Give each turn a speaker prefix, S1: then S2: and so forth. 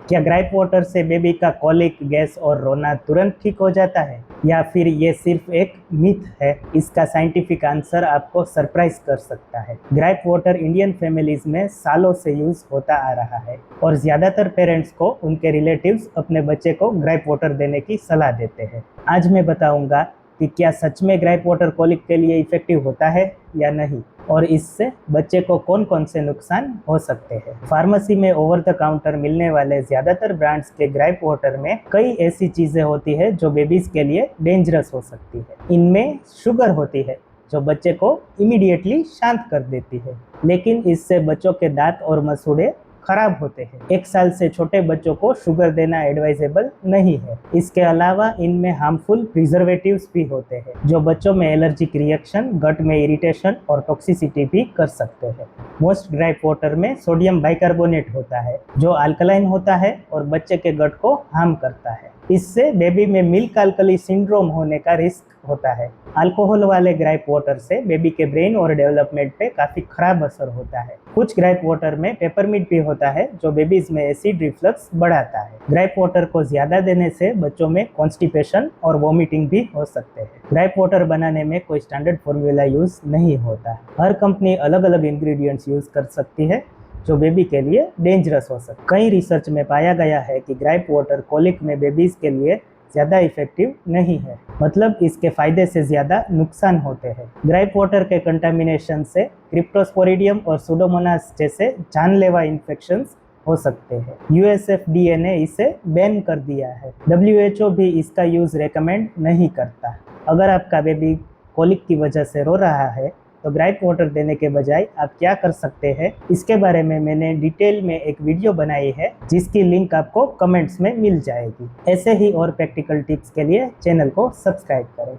S1: क्या gripe water से baby का कॉलिक, गैस और रोना तुरंत ठीक हो जाता है, या फिर ये सिर्फ एक मिथ है? इसका साइंटिफिक आंसर आपको सरप्राइज कर सकता है। ग्राइप वाटर इंडियन फैमिलीज में सालों से यूज होता आ रहा है और ज्यादातर पेरेंट्स को उनके रिलेटिव्स अपने बच्चे को ग्राइप वाटर देने की सलाह देते हैं। आज मैं बताऊंगा कि क्या सच में ग्राइप वाटर कॉलिक के लिए इफेक्टिव होता है या नहीं, और इससे बच्चे को कौन कौन से नुकसान हो सकते हैं। फार्मेसी में ओवर द काउंटर मिलने वाले ज्यादातर ब्रांड्स के ग्राइप वाटर में कई ऐसी चीजें होती है जो बेबीज के लिए डेंजरस हो सकती है। इनमें शुगर होती है जो बच्चे को इमीडिएटली शांत कर देती है, लेकिन इससे बच्चों के दांत और मसूड़े खराब होते हैं। 1 साल से छोटे बच्चों को शुगर देना एडवाइजेबल नहीं है। इसके अलावा इनमें हार्मफुल प्रिजर्वेटिव्स भी होते हैं जो बच्चों में एलर्जिक रिएक्शन, गट में इरिटेशन और टॉक्सिसिटी भी कर सकते हैं। मोस्ट ग्राइप वाटर में सोडियम बाइकार्बोनेट होता है जो अल्कलाइन होता है और बच्चे के गट को हार्म करता है। इससे बेबी में मिल्क अल्कली सिंड्रोम होने का रिस्क होता है। अल्कोहल वाले ग्राइप वाटर से बेबी के ब्रेन और डेवलपमेंट पे काफी खराब असर होता है। कुछ ग्राइप वाटर में पेपरमिंट भी होता है जो बेबीज में एसिड रिफ्लक्स बढ़ाता है। ग्राइप वाटर को ज्यादा देने से बच्चों में कॉन्स्टिपेशन और वॉमिटिंग भी हो सकते हैं। ग्राइप वाटर बनाने में कोई स्टैंडर्ड फॉर्मूला यूज नहीं होता है। हर कंपनी अलग अलग इंग्रेडिएंट्स यूज कर सकती है जो बेबी के लिए डेंजरस हो सकता है। कई रिसर्च में पाया गया है कि ग्राइप वाटर कोलिक में बेबीज के लिए ज़्यादा इफेक्टिव नहीं है, मतलब इसके फायदे से ज़्यादा नुकसान होते हैं। ग्राइप वाटर के कंटामिनेशन से क्रिप्टोस्पोरिडियम और सुडोमोनास जैसे जानलेवा इन्फेक्शंस हो सकते हैं। यूएसएफडीए ने इसे बैन कर दिया है। डब्ल्यूएचओ भी इसका यूज़ रेकमेंड नहीं करता। अगर आपका बेबी कोलिक की वजह से रो रहा है तो ग्राइप वाटर देने के बजाय आप क्या कर सकते हैं, इसके बारे में मैंने डिटेल में एक वीडियो बनाई है जिसकी लिंक आपको कमेंट्स में मिल जाएगी। ऐसे ही और प्रैक्टिकल टिप्स के लिए चैनल को सब्सक्राइब करें।